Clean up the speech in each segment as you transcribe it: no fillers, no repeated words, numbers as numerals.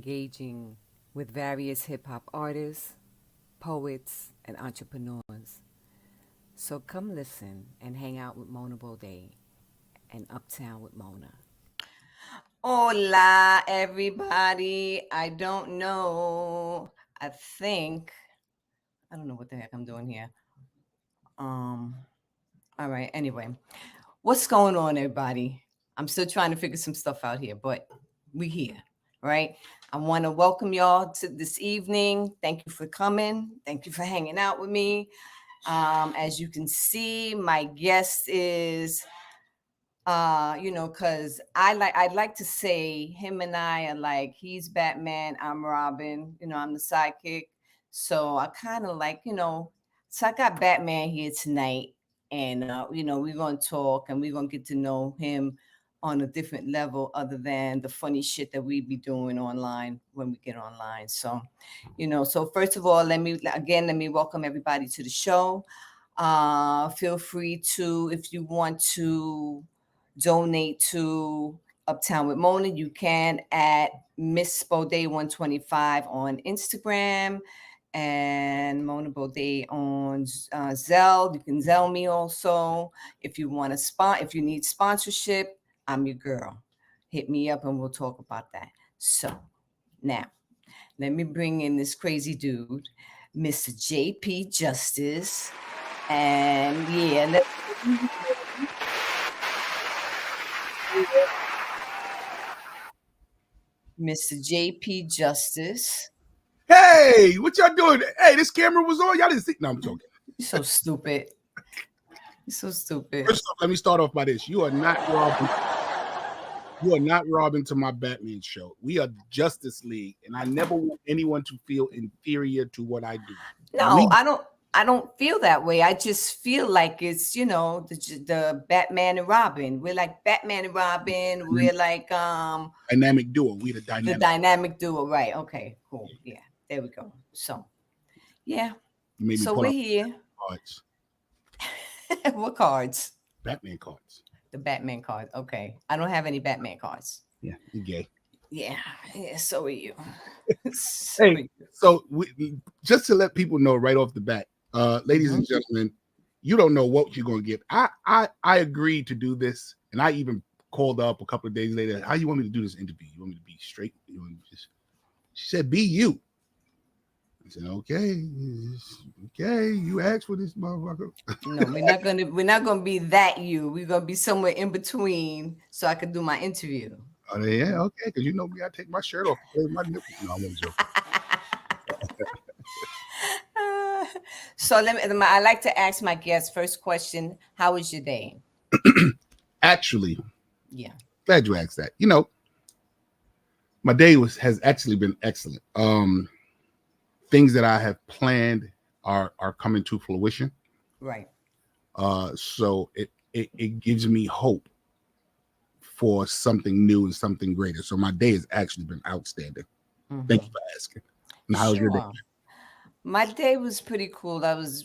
engaging with various hip hop artists, poets, and entrepreneurs. So come listen and hang out with Mona Baudet and Uptown with Mona. Hola, everybody. I don't know. I don't know what the heck I'm doing here. All right. Anyway, what's going on, everybody? I'm still trying to figure some stuff out here, but we here, right? I want to welcome y'all to this evening. Thank you for coming. Thank you for hanging out with me. As you can see, my guest is, because I'd like to say him and I are like, he's Batman, I'm Robin, I'm the sidekick. So I kind of like, so I got Batman here tonight, and we're gonna talk and we're gonna get to know him on a different level other than the funny shit that we be doing online when we get online. So, so first of all, let me welcome everybody to the show. Feel free to, if you want to donate to Uptown with Mona, you can at Miss Baudet 125 on Instagram and Mona Baudet on Zelle. You can Zelle me also. If you want to if you need sponsorship, I'm your girl. Hit me up and we'll talk about that. So now, let me bring in this crazy dude, Mr. JP Justice. And yeah, Mr. JP Justice. Hey, what y'all doing? Hey, this camera was on. Y'all didn't see. No, I'm joking. You're so stupid. You're so stupid. First off, let me start off by this. You are not Robin. You are not Robin to my Batman show. We are Justice League, and I never want anyone to feel inferior to what I do. No, I don't feel that way. I just feel like it's, the Batman and Robin. We're like Batman and Robin. We're like dynamic duo. We the dynamic duo, right? Okay, cool. Yeah, there we go. So, yeah. So we're here. Cards. What cards? Batman cards. The Batman cards. Okay, I don't have any Batman cards. Yeah, you're gay. Yeah. So are you. So just to let people know right off the bat, ladies and gentlemen, you don't know what you're gonna get. I agreed to do this, and I even called up a couple of days later. How you want me to do this interview? You want me to be straight? You want me to just? She said, "Be you." I said, "Okay. You asked for this, motherfucker." No, we're not gonna be that you. We're gonna be somewhere in between, so I could do my interview. Oh yeah, okay. Because you know me, I take my shirt off, play my nipples. No, I'm joking. So I like to ask my guests first question: how was your day? Actually, yeah. Glad you asked that. My day has actually been excellent. Things that I have planned are coming to fruition. Right. So it gives me hope for something new and something greater. So my day has actually been outstanding. Thank you for asking. And how's your day? My day was pretty cool. I was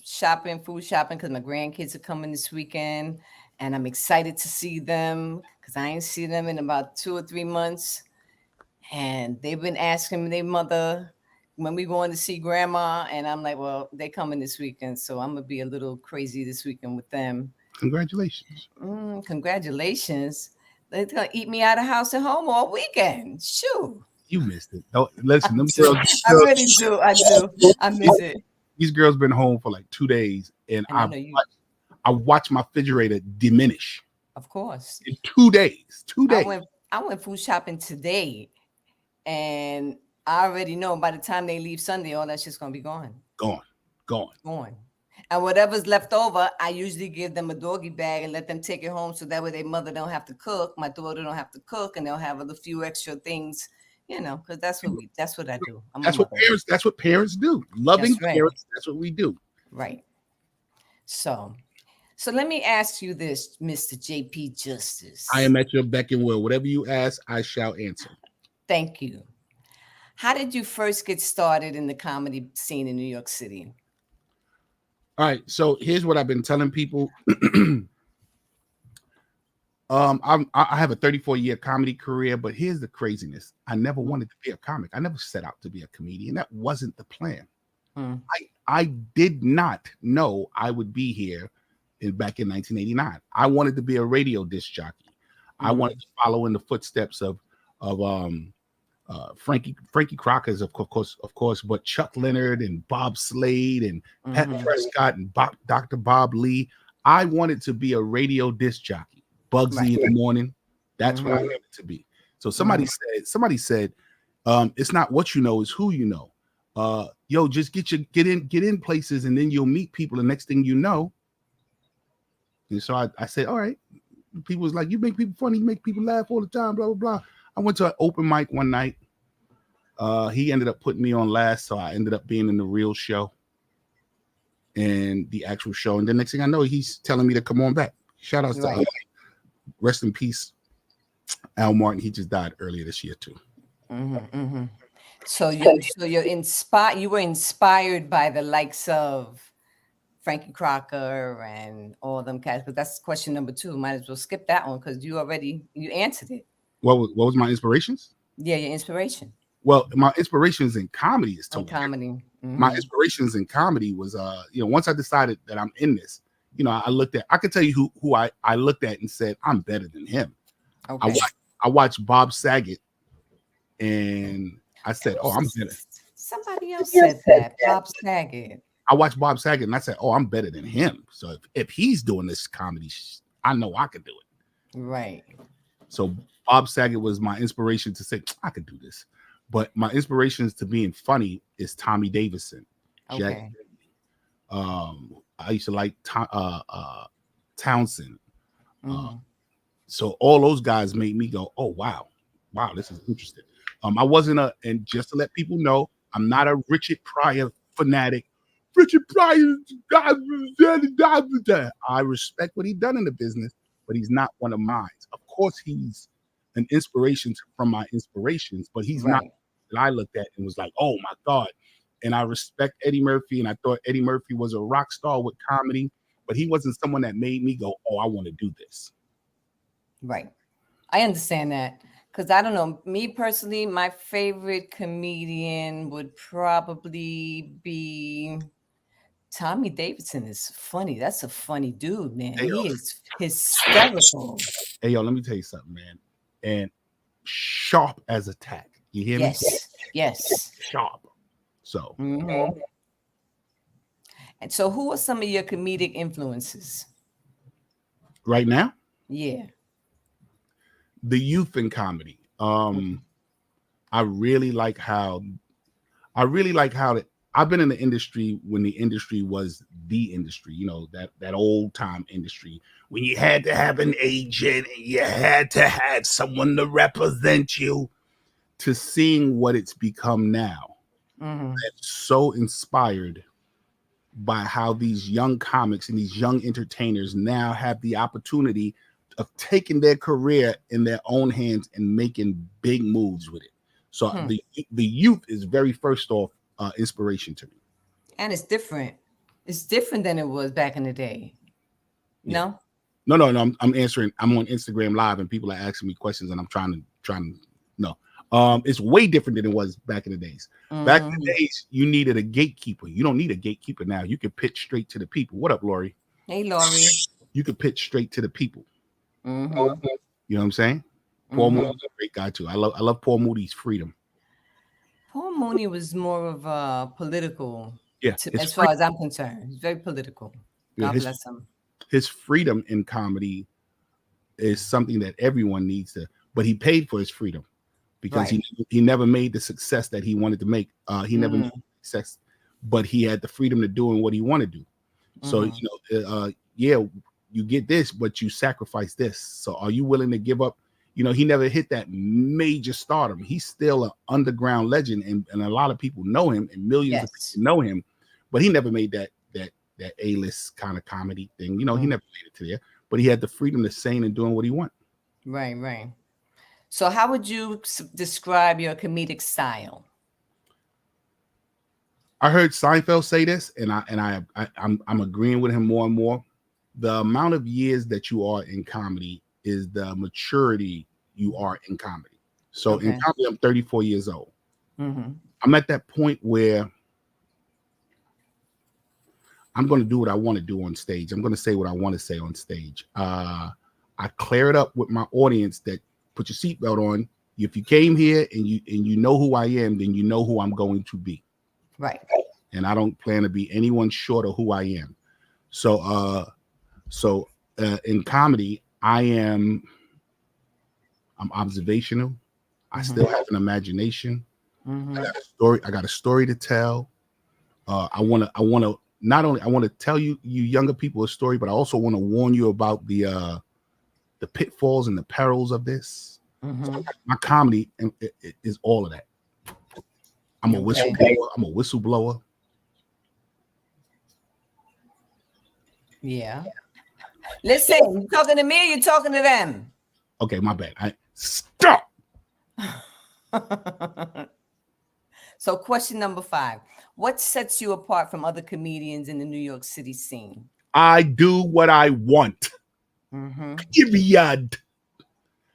food shopping, because my grandkids are coming this weekend, and I'm excited to see them because I ain't seen them in about 2 or 3 months. And they've been asking their mother when we going to see grandma, and I'm like, well, they coming this weekend, so I'm gonna be a little crazy this weekend with them. Congratulations. Congratulations. They're gonna eat me out of house and home all weekend. Shoot. You missed it. Don't listen. Them girls, I really do. I do. I miss it. These girls been home for like 2 days, and I watch my refrigerator diminish. Of course. In 2 days. 2 days. I went food shopping today, and I already know by the time they leave Sunday, all that's just gonna be gone. Gone. And whatever's left over, I usually give them a doggy bag and let them take it home, so that way their mother don't have to cook, my daughter don't have to cook, and they'll have a few extra things. Because that's what I do. That's what parents do. Loving parents. That's what we do. Right. So let me ask you this, Mr. JP Justice. I am at your beck and will. Whatever you ask, I shall answer. Thank you. How did you first get started in the comedy scene in New York City? All right. So here's what I've been telling people. I have a 34-year comedy career, but here's the craziness. I never wanted to be a comic. I never set out to be a comedian. That wasn't the plan. Mm. I did not know I would be here back in 1989. I wanted to be a radio disc jockey. I wanted to follow in the footsteps of Frankie Crocker's of course, but Chuck Leonard and Bob Slade and Pat Prescott and Dr. Bob Lee. I wanted to be a radio disc jockey. Bugsy in the morning. That's what I wanted to be. So somebody said, it's not what you know, it's who you know. Yo, just get in places, and then you'll meet people. The next thing you know. And so I said, all right. People was like, you make people funny, you make people laugh all the time, blah, blah, blah. I went to an open mic one night. He ended up putting me on last, so I ended up being in the real show and the actual show. And then next thing I know, he's telling me to come on back. Shout outs to rest in peace, Al Martin. He just died earlier this year too. So you're inspired. You were inspired by the likes of Frankie Crocker and all them cats. But that's question number 2. Might as well skip that one because you answered it. What was my inspirations? Yeah, your inspiration. Well, my inspirations in comedy is totally comedy. My inspirations in comedy was once I decided that I'm in this, I could tell you who I looked at and said, I'm better than him. Okay. I watched Bob Saget and I said, oh, I'm better. Somebody else said that. Bob Saget. I watched Bob Saget and I said, oh, I'm better than him. So if he's doing this comedy, I know I could do it. Right. So Bob Saget was my inspiration to say, I could do this. But my inspirations to being funny is Tommy Davidson. Okay. I used to like Townsend. So all those guys made me go, oh, wow, this is interesting. I wasn't and just to let people know, I'm not a Richard Pryor fanatic. Richard Pryor, I respect what he done in the business, but he's not one of mine. Of course, he's an inspiration from my inspirations, but he's not that I looked at and was like, oh my God. And I respect Eddie Murphy, and I thought Eddie Murphy was a rock star with comedy, but he wasn't someone that made me go, oh, I want to do this. Right. I understand that. Because I don't know, me personally, my favorite comedian would probably be Tommy Davidson. Is funny. That's a funny dude, man. He is hysterical. Hey, yo, let me tell you something, man. And sharp as a tack. You hear me? Yes. Sharp. So. And so who are some of your comedic influences? Right now? Yeah. The youth in comedy. I really like how I've been in the industry when the industry was the industry, that old time industry when you had to have an agent and you had to have someone to represent you, to seeing what it's become now. That's so inspired by how these young comics and these young entertainers now have the opportunity of taking their career in their own hands and making big moves with it. So the youth is very first off inspiration to me. And it's different. It's different than it was back in the day. Yeah. No. I'm answering. I'm on Instagram Live and people are asking me questions and I'm trying to no. It's way different than it was back in the days. Back in the days, you needed a gatekeeper. You don't need a gatekeeper now. You can pitch straight to the people. What up, Lori? Hey, Lori. You can pitch straight to the people. You know what I'm saying? Paul Moody's a great guy too. I love Paul Moody's freedom. Paul Mooney was more of a political. Yeah, as far as I'm concerned, he's very political. God bless him. His freedom in comedy is something that everyone needs to. But he paid for his freedom because he never made the success that he wanted to make. He never made success, but he had the freedom to do what he wanted to do. So you get this, but you sacrifice this. So are you willing to give up? He never hit that major stardom. He's still an underground legend, and a lot of people know him, and millions of people know him, but he never made that A-list kind of comedy thing. He never made it to there, but he had the freedom to saying and doing what he wanted. Right. So how would you describe your comedic style? I heard Seinfeld say this, and I'm agreeing with him more and more. The amount of years that you are in comedy is the maturity you are in comedy. So in Okay. comedy, I'm 34 years old. Mm-hmm. I'm at that point where I'm going to do what I want to do on stage. I'm going to say what I want to say on stage. I clear it up with my audience that put your seatbelt on. If you came here and you know who I am, then you know who I'm going to be. Right. And I don't plan to be anyone short of who I am. So in comedy, I'm observational. I Mm-hmm. still have an imagination. I Mm-hmm. got a story. I got a story to tell. I want to not only I want to tell you younger people a story, but I also want to warn you about the pitfalls and the perils of this. So Mm-hmm. my comedy is all of that. I'm a Okay. whistleblower. I'm a whistleblower. Yeah. Listen, you talking to me or you talking to them? Okay, my bad. I stop. So, question number 5. What sets you apart from other comedians in the New York City scene? I do what I want. Mm-hmm. Period.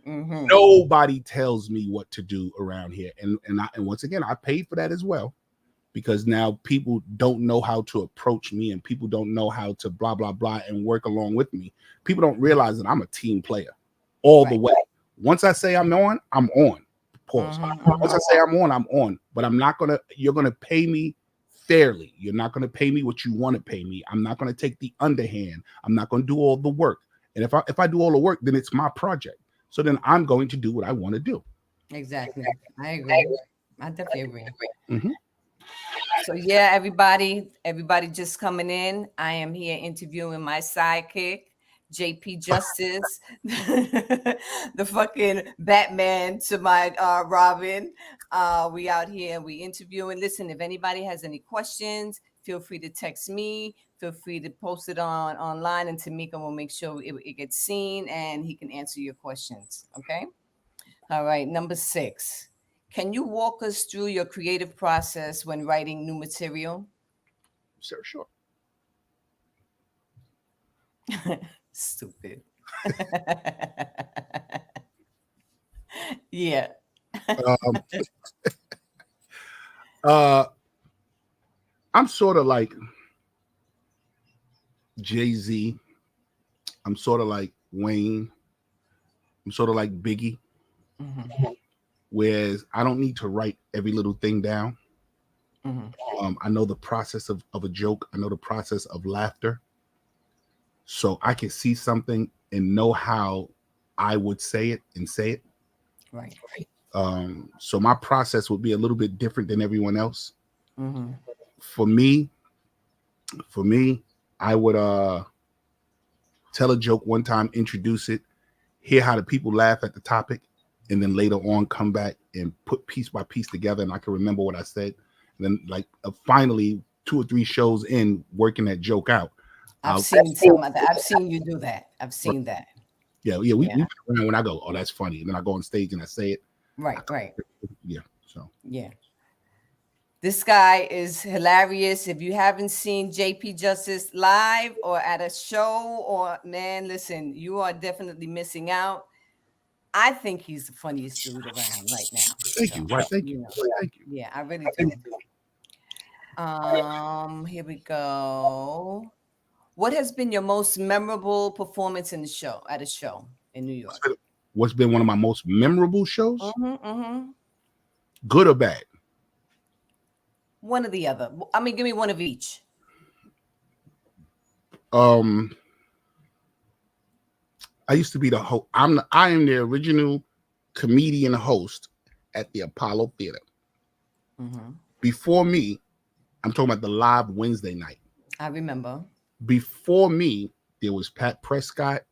Mm-hmm. Nobody tells me what to do around here, and once again, I paid for that as well, because now people don't know how to approach me, and people don't know how to blah blah blah and work along with me. People don't realize that I'm a team player all the Right. way. Once I say I'm on, I'm on. Pause. Mm-hmm. Once I say I'm on. But I'm not gonna. You're gonna pay me fairly. You're not gonna pay me what you want to pay me. I'm not gonna take the underhand. I'm not gonna do all the work. And if I do all the work, then it's my project. So then I'm going to do what I want to do. Exactly. I agree. I definitely agree. Mm-hmm. So yeah, everybody just coming in. I am here interviewing my sidekick, JP Justice, the fucking Batman to my Robin. We out here, we interviewing. Listen, if anybody has any questions, feel free to text me. Feel free to post it on online, and Tamika will make sure it gets seen and he can answer your questions. Okay. All right. Number 6. Can you walk us through your creative process when writing new material? Sure. Stupid. Yeah. Um, uh, I'm sort of like Jay-Z. I'm sort of like Wayne. I'm sort of like Biggie. Mm-hmm. Whereas I don't need to write every little thing down. Mm-hmm. I know the process of a joke. I know the process of laughter. So I can see something and know how I would say it and say it. Right. So my process would be a little bit different than everyone else. Mm-hmm. For me, I would tell a joke one time, introduce it, hear how the people laugh at the topic, and then later on come back and put piece by piece together, and I can remember what I said. And then like finally 2 or 3 shows in working that joke out. I've I'll seen some of that. I've seen you do that. I've seen that. yeah, we Yeah. around when I go, oh, that's funny. And then I go on stage and I say it. Right. Right. Yeah. So Yeah. This guy is hilarious. If you haven't seen JP Justice live or at a show, or man, listen, you are definitely missing out. I think he's the funniest dude around right now. thank So, you. Why thank you. you know, Why, thank you. yeah, I really do. Here we go. What has been your most memorable performance in the show at a show in New York? What's been one of my most memorable shows? Mm-hmm, mm-hmm. Good or bad? One or the other. I mean, give me one of each. Um I used to be the host. I am the original comedian host at the Apollo Theater. Mm-hmm. Before me, I'm talking about the live Wednesday night. I remember. Before me, there was Pat Prescott,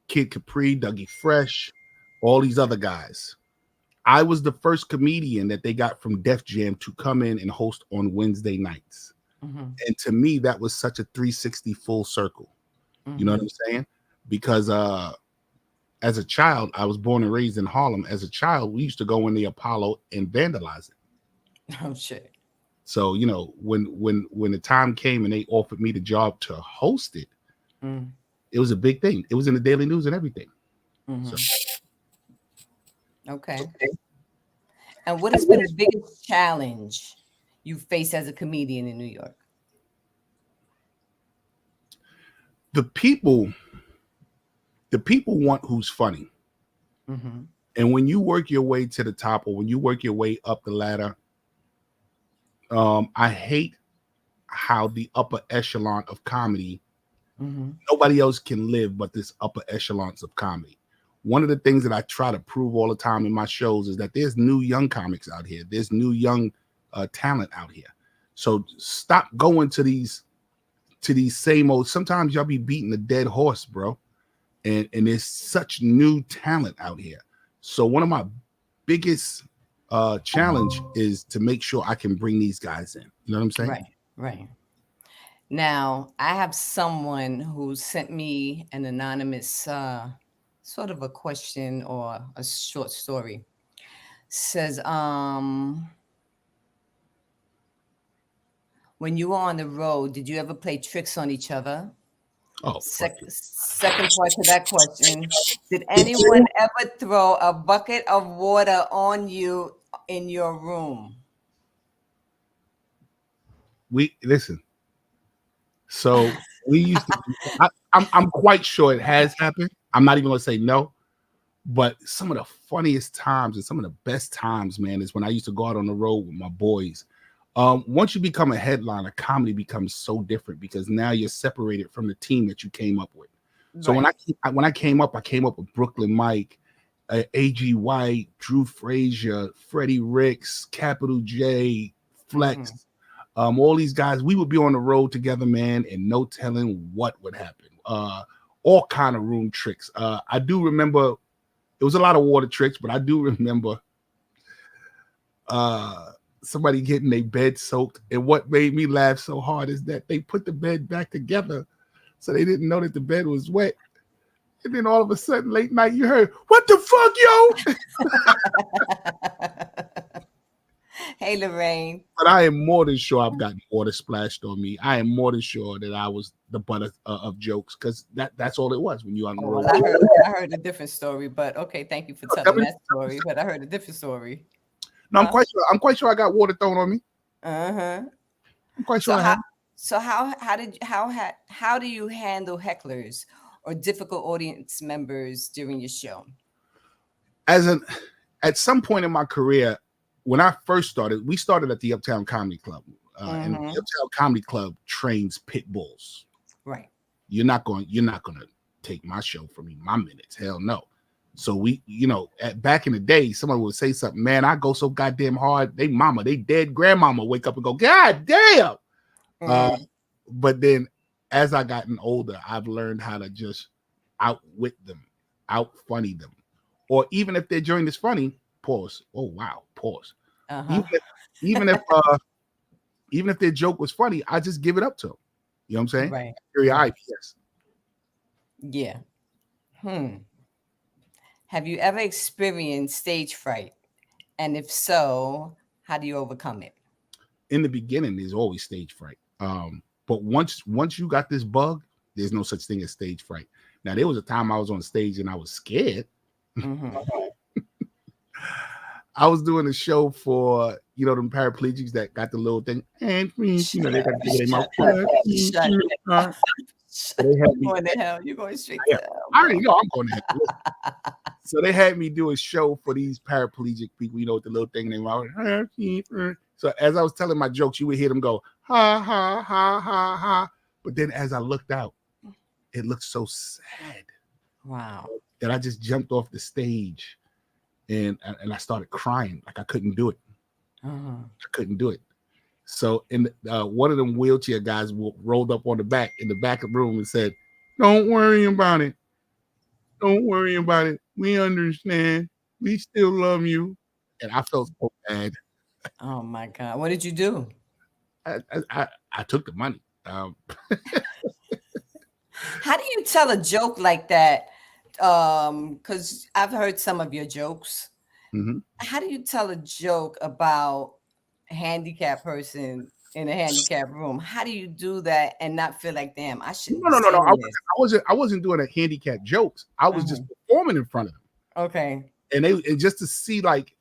Kid Capri, Dougie Fresh, all these other guys. I was the first comedian that they got from Def Jam to come in and host on Wednesday nights. Mm-hmm. And to me, that was such a 360 full circle. Mm-hmm. You know what I'm saying? Because as a child, I was born and raised in Harlem. As a child, we used to go in the Apollo and vandalize it. Oh shit. So, you know, when the time came and they offered me the job to host it, Mm. it was a big thing. It was in the Daily News and everything. So Hmm. Okay. And what has been the biggest challenge you faced as a comedian in New York? the people, the people want who's funny. Hmm. And when you work your way to the top or when you work your way up the ladder, I hate how the upper echelon of comedy, Hmm. nobody else can live but this upper echelons of comedy. One of the things that I try to prove all the time in my shows is that there's new young comics out here. There's new young talent out here. So stop going to these same old. Sometimes y'all be beating a dead horse, bro. And there's such new talent out here. So one of my biggest challenge is to make sure I can bring these guys in. You know what I'm saying? Right, right. Now, I have someone who sent me an anonymous sort of a question or a short story. Says, when you were on the road, did you ever play tricks on each other? Oh fuck you. Second part to that question, did anyone ever throw a bucket of water on you in your room? We listen. So we used to. I'm quite sure it has happened. I'm not even gonna say no, but some of the funniest times and some of the best times, man, is when I used to go out on the road with my boys. Once you become a headliner, comedy becomes so different because now you're separated from the team that you came up with. So Right. when I came up with Brooklyn Mike, A.G. White, Drew Frazier, Freddie Ricks, Capital J, Hmm. Flex, all these guys, we would be on the road together, man, and no telling what would happen. All kind of room tricks. I do remember it was a lot of water tricks, but I do remember uh, somebody getting their bed soaked. And what made me laugh so hard is that they put the bed back together, so they didn't know that the bed was wet. And then all of a sudden, late night, you heard, "What the fuck, yo?" Hey, Lorraine. But I am more than sure I've gotten water splashed on me. I am more than sure that I was the butt of jokes because that's all it was when you on the Oh, road. well, I heard a different story, but okay, thank you for Tell telling me- that story. But I heard a different story. No, I'm Huh? quite sure. I'm quite sure I got water thrown on me. Uh-huh. I'm quite So sure I how have. how do you handle hecklers or difficult audience members during your show? As an At some point in my career, when I first started, we started at the Uptown Comedy Club, and the Mm-hmm. Uptown Comedy Club trains pit bulls. Right. You're not going to take my show from me, my minutes. Hell no. So back in the day, someone would say something, man, I go so goddamn hard. They dead grandmama wake up and go, God damn. Uh, Mm-hmm. but then as I gotten older, I've learned how to just outwit them, out funny them. Or even if their joint is funny, pause. Oh wow, pause. Uh-huh. Even if even if uh even if their joke was funny, I just give it up to them. You know what I'm saying? Right. Your Right. IPS. Yeah. Hmm. Have you ever experienced stage fright? And if so, how do you overcome it? In the beginning, there's always stage fright. But once you got this bug, there's no such thing as stage fright. Now there was a time I was on stage and I was scared. Mm-hmm. I was doing a show for them paraplegics that got the little thing, and Shut they got up. to do their Shut mouth. up. Shut up. So they had You're me. going to hell. You're going straight Yeah, to hell, I already bro. know I'm going to hell. Listen. So they had me do a show for these paraplegic people, with the little thing in their mouth. So as I was telling my jokes, you would hear them go ha ha ha ha ha. But then as I looked out, it looked so sad Wow. that I just jumped off the stage and I started crying like I couldn't do it. Uh-huh. I couldn't do it. So one of them wheelchair guys rolled up on in the back of the room and said, "Don't worry about it. Don't worry about it. We understand. We still love you." And I felt so bad. Oh my God. What did you do? I took the money. How do you tell a joke like that? Because I've heard some of your jokes. Mhm. How do you tell a joke about a handicapped person in a handicapped room? How do you do that and not feel like, damn, I shouldn't No, be no, no, no. saying this? I wasn't doing a handicap jokes. I was just Uh-huh. performing in front of them. Okay. And just to see, like,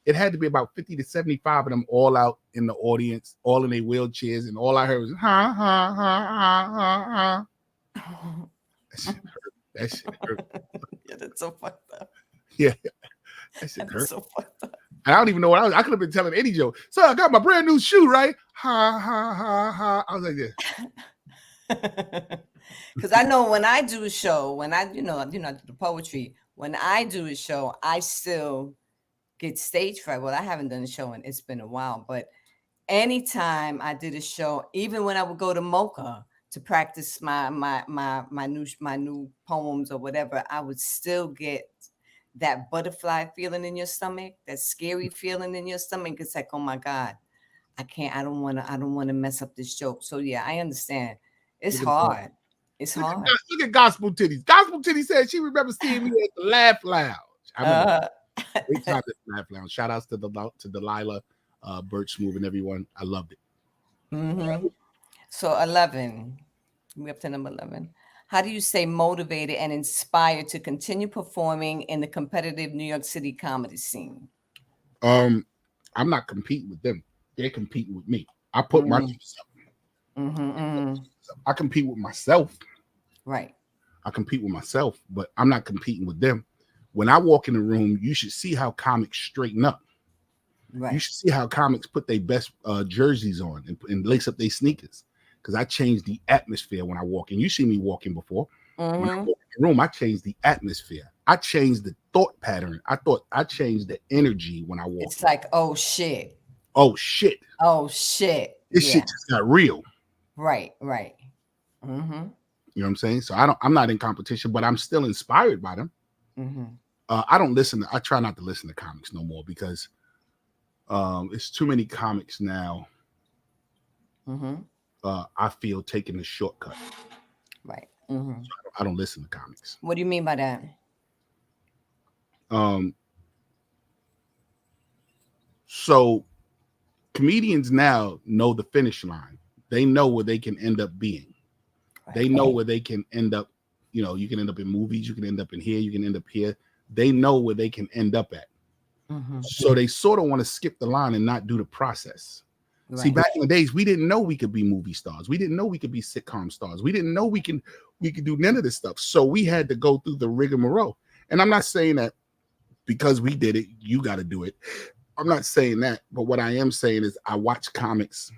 it had to be about 50 to 75 of them all out in the audience, all in their wheelchairs, and all I heard was ha ha ha ha ha. That shit hurt. That shit hurt. Yeah, that's so fucked up. Yeah, that shit That's hurt. so fucked up. I don't even know what I could have been telling any joke. So I got my brand new shoe, right? Ha ha ha ha. I was like this. Because I know when I do a show, when I, I do the poetry. When I do a show, I still get stage fright. Well, I haven't done a show and it's been a while, but anytime I did a show, even when I would go to Mocha to practice my new poems or whatever, I would still get that butterfly feeling in your stomach, that scary feeling in your stomach. It's like, oh my God, I don't want to mess up this joke. So yeah, I understand. It's hard. It's hard. Look at Gospel Titties. Gospel Titties said she remembers seeing me at the Laugh Lounge. I remember great time at the Laugh Lounge. Shout outs to Delilah, Bert Smooth, and everyone. I loved it. Mm-hmm. So 11. We're up to number 11. How do you stay motivated and inspired to continue performing in the competitive New York City comedy scene? I'm not competing with them. They're competing with me. I put my I compete with myself. Right. I compete with myself, but I'm not competing with them. When I walk in the room, you should see how comics straighten up. Right. You should see how comics put their best jerseys on and lace up their sneakers. Because I change the atmosphere when I walk in. You see me walking before. When I walk in the room, I change the atmosphere. I change the thought pattern. I changed the energy when I walk. It's like, oh shit. Oh shit. Oh shit. This shit just got real. Right. Mm-hmm. You know what I'm saying? So I'm not in competition, but I'm still inspired by them. Mm-hmm. I try not to listen to comics no more because it's too many comics now. Mm-hmm. I feel taking the shortcut. Right. Mm-hmm. So I don't listen to comics. What do you mean by that? So comedians now know the finish line. They know where they can end up being. Right. They know where they can end up. You know, you can end up in movies. You can end up in here. You can end up here. They know where they can end up at. Mm-hmm. So they sort of want to skip the line and not do the process. Right. See, back in the days, we didn't know we could be movie stars. We didn't know we could be sitcom stars. We didn't know we could do none of this stuff. So we had to go through the rigmarole. And I'm not saying that because we did it, you got to do it. I'm not saying that. But what I am saying is I watch comics.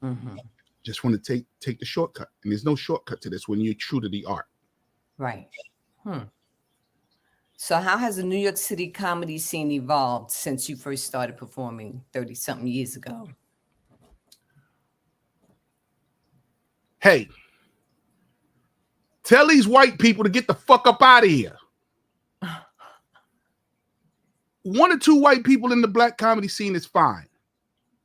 Mm-hmm. Just want to take the shortcut. And there's no shortcut to this when you're true to the art. Right. So how has the New York City comedy scene evolved since you first started performing 30-something years ago? Hey, tell these white people to get the fuck up out of here. 1 or 2 white people in the black comedy scene is fine.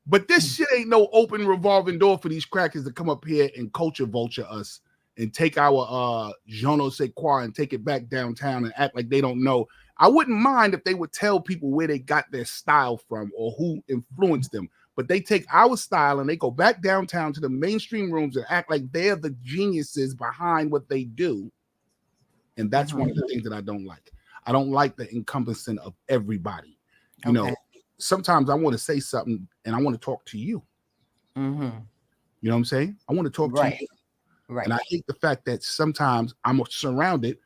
But this shit ain't no open revolving door for these crackers to come up here and culture vulture us and take our je ne sais quoi and take it back downtown and act like they don't know. I wouldn't mind if they would tell people where they got their style from or who influenced them. But they take our style and they go back downtown to the mainstream rooms and act like they're the geniuses behind what they do. And that's one of the things that I don't like. I don't like the encompassing of everybody. You know, sometimes I want to say something and I want to talk to you. Mm-hmm. You know what I'm saying? I want to talk to you. Right. And I hate the fact that sometimes I'm surrounded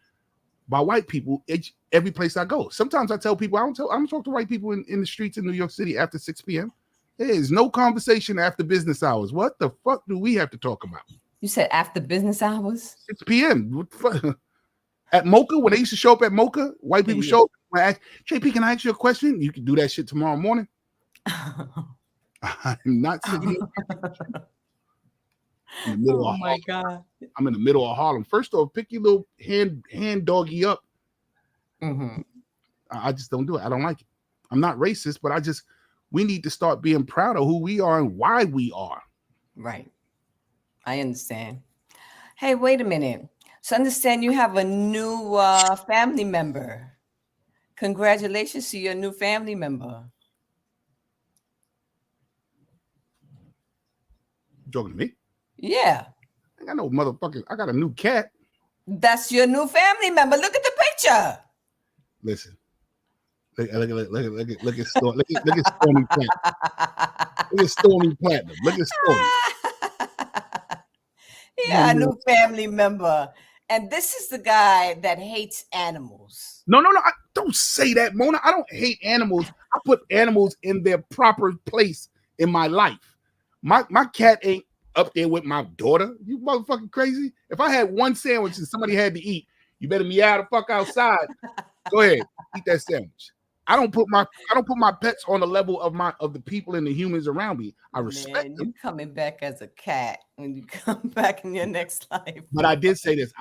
by white people every place I go. Sometimes I tell people I don't talk to white people in the streets in New York City after 6 p.m. There is no conversation after business hours. What the fuck do we have to talk about? You said after business hours? 6 p.m. What the fuck? At Mocha, when they used to show up at Mocha, white people show up. When I ask, JP, can I ask you a question? You can do that shit tomorrow morning. I'm not sitting here. In the middle of Harlem. God. I'm in the middle of Harlem. First off, pick your little hand doggy up. Mm-hmm. I just don't do it. I don't like it. I'm not racist, but we need to start being proud of who we are and why we are. Right. I understand. Hey, wait a minute. So understand you have a new family member. Congratulations to your new family member. You talking to me? Yeah. I got no motherfucking. I got a new cat. That's your new family member. Look at the picture. Listen. Look at Stormy Platinum. Look at Stormy Platinum. Look at Stormy. Yeah, a new family member. And this is the guy that hates animals. No. Don't say that, Mona. I don't hate animals. I put animals in their proper place in my life. My cat ain't up there with my daughter. You motherfucking crazy. If I had one sandwich and somebody had to eat, you better meow the fuck outside. Go ahead, eat that sandwich. I don't put my pets on the level of the people and the humans around me. I respect them. You're coming back as a cat when you come back in your next life. But I did say this.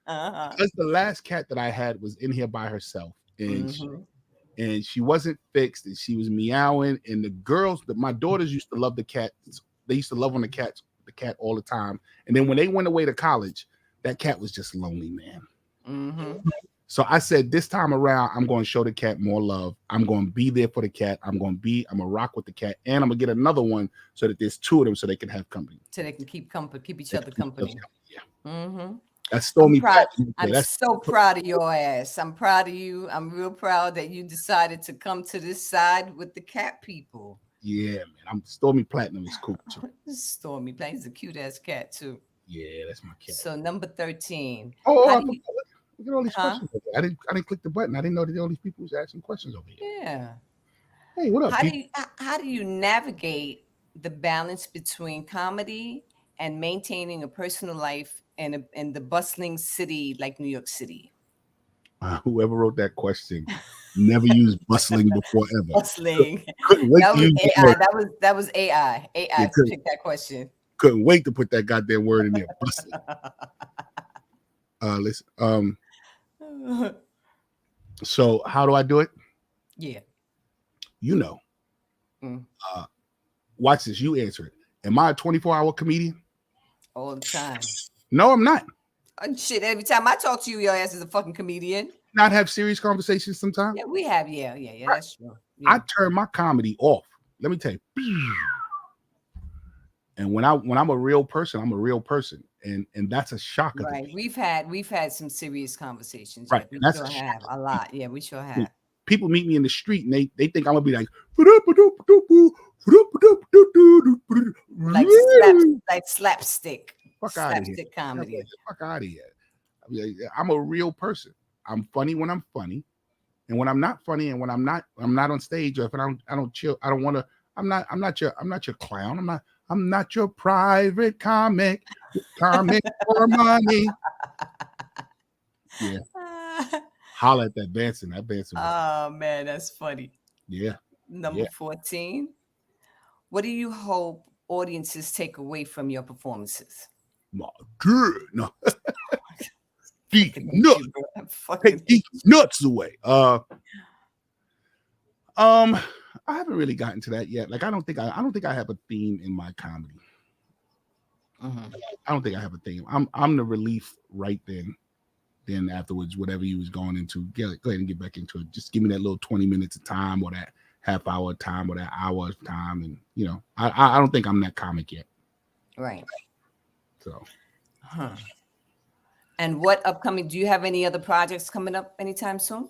Uh-huh. Because the last cat that I had was in here by herself, and Mm-hmm. she wasn't fixed, and she was meowing. And my daughters used to love the cat. They used to love on the cat all the time. And then when they went away to college, that cat was just lonely, man. Mm-hmm. So I said, this time around, I'm going to show the cat more love. I'm going to be there for the cat. I'm going to rock with the cat, and I'm going to get another one so that there's two of them so they can have company. So they can keep each other company. Yeah. Mm-hmm. That's Stormy. I'm so proud of your ass. I'm proud of you. I'm real proud that you decided to come to this side with the cat people. Yeah, man. I'm Stormy Platinum is cool too. Stormy Platinum is a cute ass cat too. Yeah, that's my cat. So number 13. Look at all these questions over here. I didn't click the button. I didn't know that all these people was asking questions over here. Yeah. Hey, what up? How do you navigate the balance between comedy and maintaining a personal life in the bustling city like New York City? Whoever wrote that question never used bustling before ever. Bustling. Couldn't wait that to was use AI. That was AI. AI picked that question. Couldn't wait to put that goddamn word in there. Bustling. Listen. So how do I do it? Yeah. You know. Watch this. You answer it. Am I a 24-hour comedian? All the time. No, I'm not. Oh, shit, every time I talk to you, your ass is a fucking comedian. Not have serious conversations sometimes? Yeah, we have. Yeah, that's true. Yeah. I turn my comedy off. Let me tell you. And when I'm a real person, I'm a real person. And that's a shocker. Right. We've had some serious conversations. Right. Yeah, we sure have a lot. Yeah, we sure have. People meet me in the street and they think I'm gonna be like slapstick. Fuck out of here. Comedy. Fuck out of here. I'm a real person. I'm funny when I'm funny, and when I'm not funny, and when I'm not on stage, or if I don't chill, I don't want to. I'm not your clown. I'm not your private comic for money. Yeah. Holla at that Benson. Oh man, that's funny. Yeah. Number 14. What do you hope audiences take away from your performances? My God, no. Take these nuts away. I haven't really gotten to that yet. Like I don't think I have a theme in my comedy. I don't think I have a theme. I'm the relief right then. Then afterwards, whatever you was going into, go ahead and get back into it. Just give me that little 20 minutes of time, or that half hour of time, or that hour of time, and I don't think I'm that comic yet. Right. So. And what upcoming? Do you have any other projects coming up anytime soon?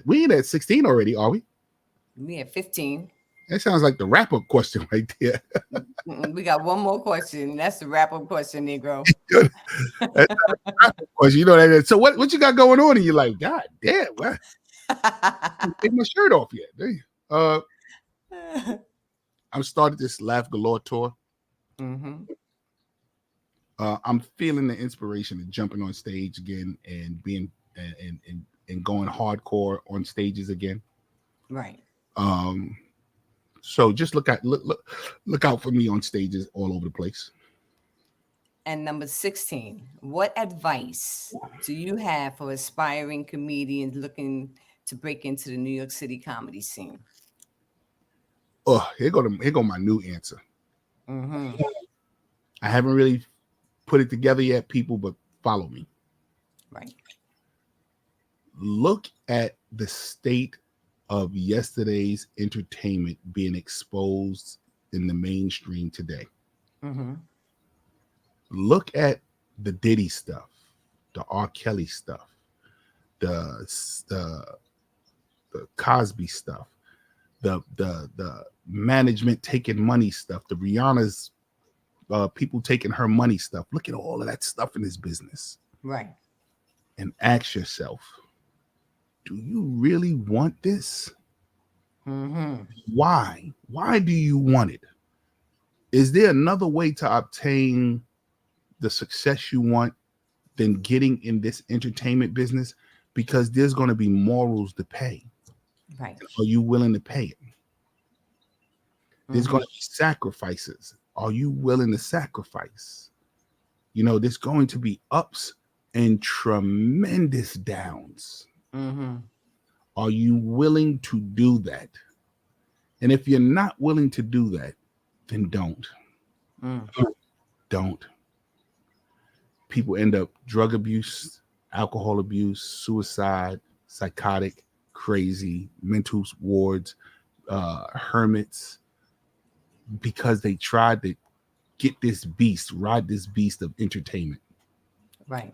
We ain't at 16 already, are we? We at 15. That sounds like the wrap-up question right there. We got one more question. That's the wrap-up question, Negro. That's not a wrap-up question. You know that. So what you got going on? And you're like, God damn, what? Take my shirt off yet. I've started this Laugh Galore tour. I'm feeling the inspiration of jumping on stage again and being and going hardcore on stages again. Right. So just look out for me on stages all over the place. And number 16, what advice do you have for aspiring comedians looking to break into the New York City comedy scene? Oh, here go my new answer. I haven't really put it together yet, people, but follow me. Right. Look at the state of yesterday's entertainment being exposed in the mainstream today. Look at the Diddy stuff, the R. Kelly stuff, the the Cosby stuff, the management taking money stuff, the Rihanna's people taking her money stuff. Look at all of that stuff in this business, Right. and ask yourself, do you really want this? Mm-hmm. Why? Why do you want it? Is there another way to obtain the success you want than getting in this entertainment business? Because there's going to be morals to pay. Right. Are you willing to pay it? There's Mm-hmm. going to be sacrifices. Are you willing to sacrifice? There's going to be ups and tremendous downs. Mm-hmm. Are you willing to do that? And if you're not willing to do that, then don't. Mm. Don't. People end up drug abuse, alcohol abuse, suicide, psychotic, crazy, mental wards, hermits, because they tried to get this beast, ride this beast of entertainment. Right.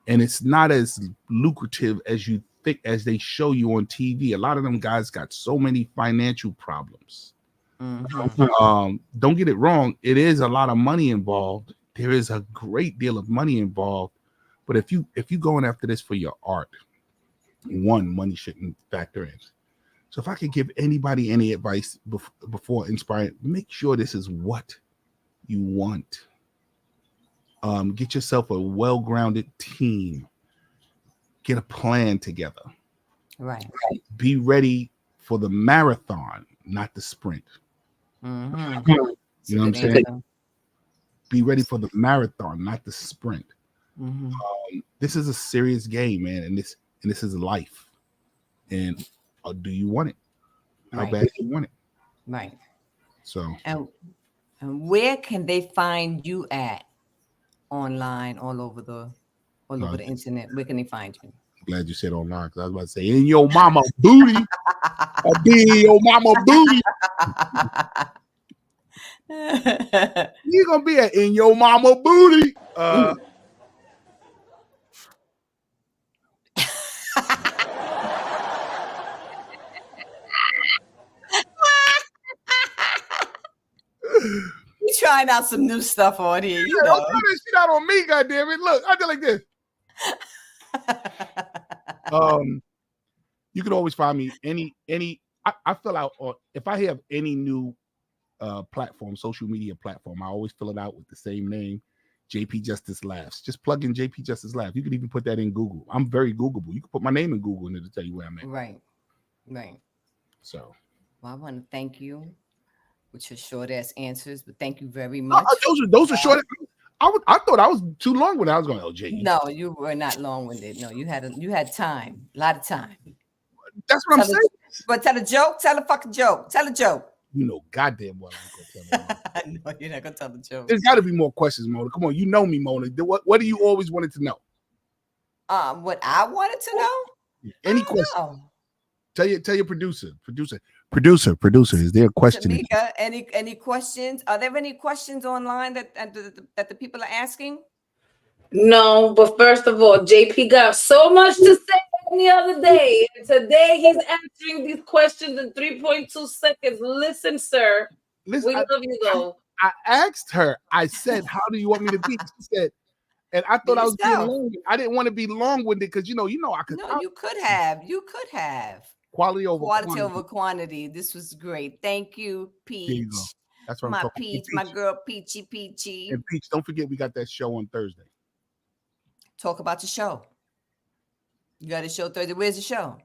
And it's not as lucrative as you think, as they show you on TV. A lot of them guys got so many financial problems. Mm-hmm. Don't get it wrong. It is a lot of money involved. There is a great deal of money involved. But if you going after this for your art, one, money shouldn't factor in. So if I could give anybody any advice before inspiring, make sure this is what you want. Get yourself a well-grounded team. Get a plan together. Right. Be ready for the marathon, not the sprint. Mm-hmm. You know what I'm saying? Be ready for the marathon, not the sprint. Mm-hmm. This is a serious game, man, and this is life. And do you want it? How Right. bad do you want it? Right. So, And where can they find you at online, all over the internet? Where can they find you? glad you said online, because I was about to say, in your mama booty. I be in your mama booty. You gonna be in your mama booty. You trying out some new stuff on here, you Don't know. throw that shit out on me, goddamn it. Look, I did like this. You can always find me any. I fill out, or if I have any new platform, social media platform, I always fill it out with the same name, JP Justice Laughs. Just plug in JP Justice Laughs. You can even put that in Google. I'm very Googleable. You can put my name in Google and it'll tell you where I'm at. Right. Right. So, well, I want to thank you with your short ass answers, but thank you very much. Those are short. I thought I was too long when I was going, oh, Jay. No, you were not long-winded. No, you had time, a lot of time. That's what I'm saying. But tell a joke. Tell a fucking joke. Tell a joke. You know goddamn well I'm gonna tell them. No, you're not gonna tell the joke. There's got to be more questions, Mona. Come on, you know me, Mona. What do you always wanted to know? What I wanted to know? Any question? Tell your producer. Is there a question? Tamika, any questions? Are there any questions online that the people are asking? No, but first of all, JP got so much to say the other day. And today he's answering these questions in 3.2 seconds. Listen, sir. We love you though. I asked her, I said, how do you want me to be? She said, and I thought I was being long. I didn't want to be long-winded because you know I could. No, you could have. Quality over quantity. This was great. Thank you, Peach. That's what my I'm talking. Peach, my girl, Peachy. And Peach, don't forget we got that show on Thursday. Talk about your show. You got a show Thursday. Where's the show?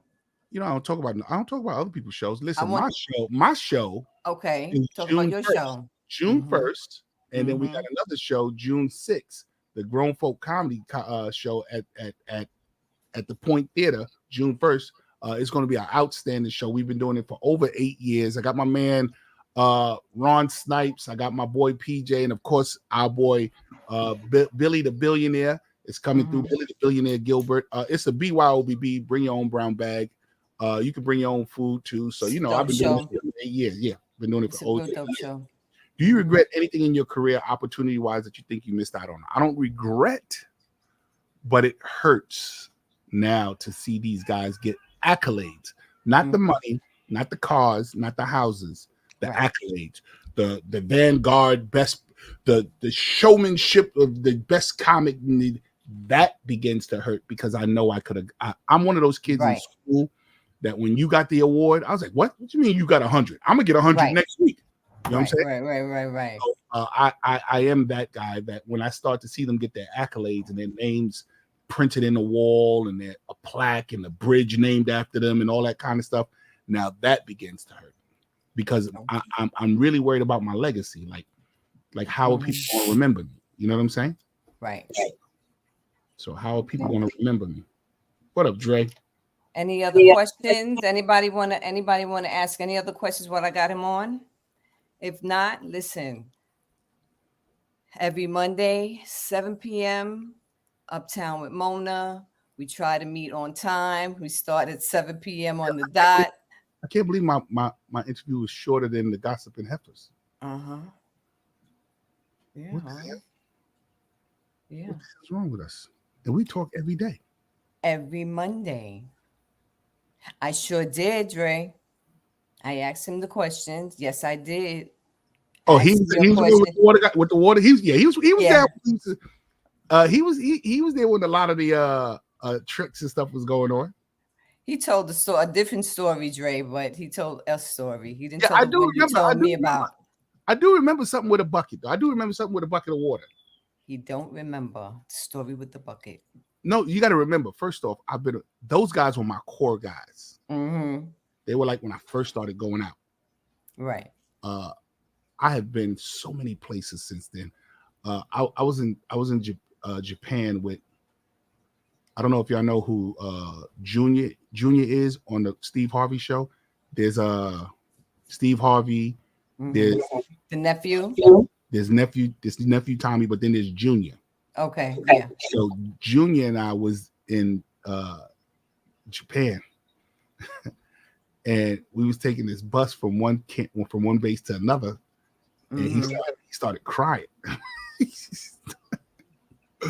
I don't talk about other people's shows. Listen, my show. Okay, talk about your show. June 1st, and then we got another show June 6th, the Grown Folk Comedy show at the Point Theater, June 1st. It's going to be an outstanding show. We've been doing it for over 8 years. I got my man Ron Snipes. I got my boy PJ, and of course our boy Billy the Billionaire is coming through. Billy the Billionaire Gilbert. It's a BYOBB. Bring your own brown bag. You can bring your own food too. So I've been doing it for 8 years. Yeah, been doing it for over 8 years. Do you regret anything in your career, opportunity-wise, that you think you missed out on? I don't regret, but it hurts now to see these guys get accolades, not the money, not the cars, not the houses, the accolades, the vanguard best, the showmanship of the best comic. That begins to hurt because I know I could have. I'm one of those kids in school that when you got the award, I was like, "What? What do you mean you got 100? I'm gonna get 100 next week." You know what I'm saying? Right. So, I am that guy that when I start to see them get their accolades and their names printed in the wall and their a plaque and a bridge named after them and all that kind of stuff, now that begins to hurt because I'm really worried about my legacy. Like how are people going to remember me? You know what I'm saying? Right. So how are people going to remember me? What up, Dre? Any other questions? Anybody want to ask any other questions while I got him on? If not, listen. Every Monday, 7 p.m., Uptown with Mona. We try to meet on time. We start at 7 p.m. on the dot. I can't believe my interview was shorter than the Gossip and Heifers. Yeah. What the hell? Yeah. What the hell's wrong with us? And we talk every day. Every Monday. I sure did, Dre. I asked him the questions. Yes, I did. Oh, he was with the water. He was there. He was there when a lot of the tricks and stuff was going on. He told a different story, Dre, but he told a story. He didn't tell the one you told me about. I do remember something with a bucket, though. I do remember something with a bucket of water. He don't remember the story with the bucket. No, you got to remember. First off, those guys were my core guys. Mm-hmm. They were like when I first started going out. Right. I have been so many places since then. I was in Japan with. I don't know if y'all know who Junior is on the Steve Harvey show. There's Steve Harvey. There's the nephew. There's nephew Tommy, but then there's Junior. Okay, yeah. So Junior and I was in Japan, and we was taking this bus from one base to another, and he started crying. He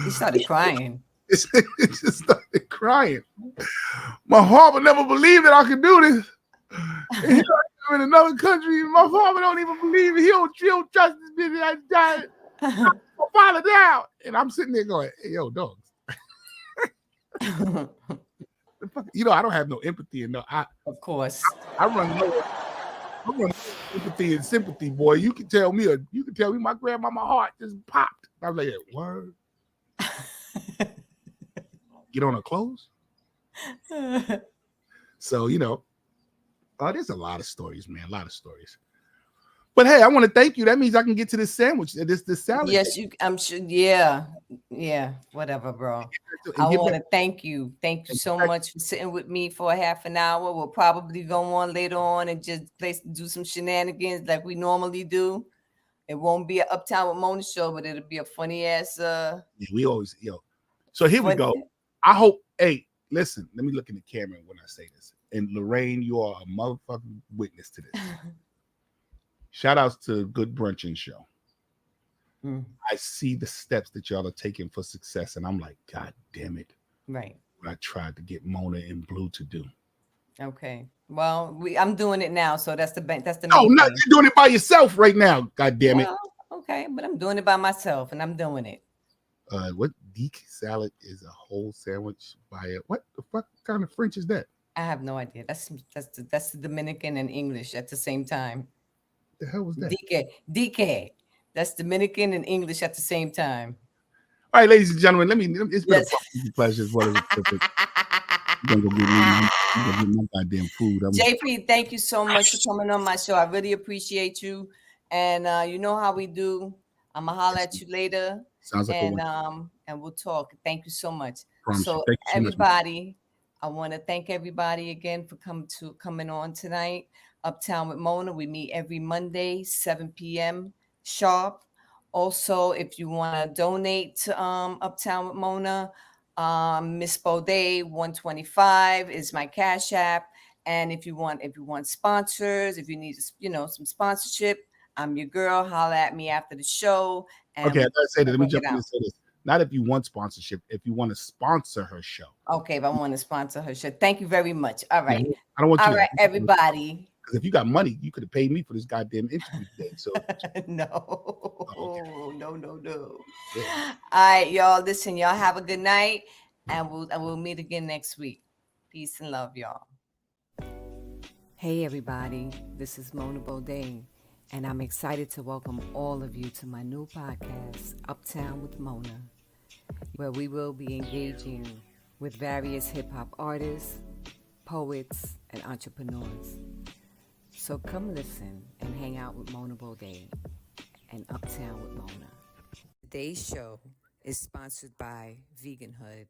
started crying. It just started crying. My father never believed that I could do this. I'm in another country. My father don't even believe it. He don't trust this bitch. I died. My father down. And I'm sitting there going, "Hey, yo, dogs." You know, I don't have no empathy. And of course. I run empathy and sympathy, boy. You can tell me my grandmama heart just popped. I'm like, word. Get on her clothes. So, you know, there's a lot of stories, man. A lot of stories. But hey, I want to thank you. That means I can get to this sandwich, this salad. Yes, I'm sure. Yeah. Whatever, bro. I want to thank you. Thank you so much for sitting with me for a half an hour. We'll probably go on later on and just do some shenanigans like we normally do. It won't be an Uptown with Mona show, but it'll be a funny ass. Yeah, we always So here we go. I hope. Hey, listen. Let me look in the camera when I say this. And Lorraine, you are a motherfucking witness to this. Shout outs to Good Brunching Show. I see the steps that y'all are taking for success, and I'm like, God damn it! Right. What I tried to get Mona and Blue to do. Okay. Well, I'm doing it now, so that's the main no, you're doing it by yourself right now. God damn it. Okay, but I'm doing it by myself, and I'm doing it. What Deke salad is a whole sandwich by what the fuck kind of French is that? I have no idea. That's the Dominican and English at the same time. The hell was that? DK. That's Dominican and English at the same time. All right, ladies and gentlemen, it's been a pleasure as well as a privilege. I'm gonna get my goddamn food. JP, thank you so much for coming on my show. I really appreciate you. And you know how we do. I'm gonna holler at you later. Sounds like and we'll talk. Thank you so much. Promise so everybody, I want to thank everybody again for coming on tonight. Uptown with Mona. We meet every Monday, 7 p.m. sharp. Also, if you want to donate to Uptown with Mona, Miss Baudet 125 is my Cash App. And if you want sponsors, if you need some sponsorship, I'm your girl. Holla at me after the show. And okay, I gotta say that. Let me jump in and say this. Not if you want sponsorship, if you want to sponsor her show. Okay, if I want to sponsor her show. Thank you very much. All right. Yeah, I don't want you All right, everybody. Because if you got money, you could have paid me for this goddamn interview today. So no. Oh, okay. No. Yeah. All right, y'all. Listen, y'all have a good night, and we'll meet again next week. Peace and love, y'all. Hey, everybody. This is Mona Bodain, and I'm excited to welcome all of you to my new podcast, Uptown with Mona, where we will be engaging with various hip-hop artists, poets, and entrepreneurs. So come listen and hang out with Mona Bodain and Uptown with Mona. Today's show is sponsored by Veganhood,